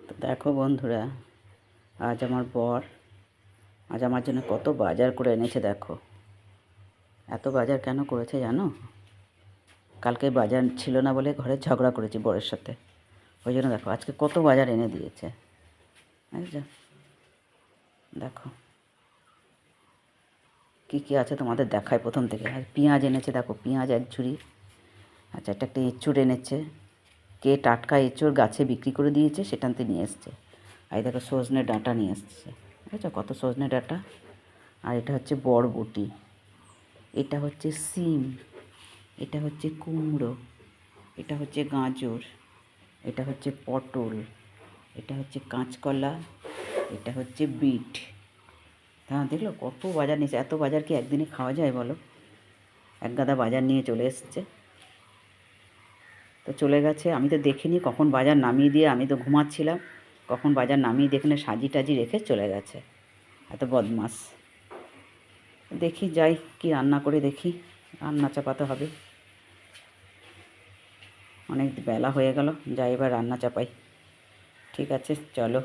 তো দেখো বন্ধুরা, আজ আমার জন্য কত বাজার করে এনেছে। দেখো এত বাজার কেন করেছে জানো? কালকে বাজার ছিল না বলে ঘরে ঝগড়া করেছি বরের সাথে, ওই জন্য দেখো আজকে কত বাজার এনে দিয়েছে। বুঝছো? দেখো কী কী আছে তোমাদের দেখায় প্রথম থেকে। আর পেঁয়াজ এনেছে, দেখো পেঁয়াজ এক ঝুড়ি। আচ্ছা, একটা এঁচুড় এনেছে, কে টাটকা এঁচুড় গাছে বিক্রি করে দিয়েছে সেটাতে নিয়ে এসছে। আর দেখো সজনে ডাঁটা নিয়ে এসছে, বুঝেছো কত সজনে ডাঁটা। আর এটা হচ্ছে বরবটি, এটা হচ্ছে সিম, এটা হচ্ছে কুমড়ো, এটা হচ্ছে গাজর, এটা হচ্ছে পটল, এটা হচ্ছে কাঁচকলা, এটা হচ্ছে বিট। হ্যাঁ, দেখলো কত বাজার নিয়েছে। এত বাজার কি একদিনে খাওয়া যায় বলো? এক গাদা বাজার নিয়ে চলে এসছে। তো চলে গেছে, আমি তো দেখিনি কখন বাজার নামিয়ে দিয়ে, আমি তো ঘুমাচ্ছিলাম, কখন বাজার নামিয়ে দিয়ে এখানে সাজি টাজি রেখে চলে গেছে। এত বদমাস। দেখি যাই কি রান্না করে দেখি, রান্না চাপাতে হবে। অনেক বেলা হয়ে গেল, যাই এবার রান্না চাপাই। ঠিক আছে, চলো।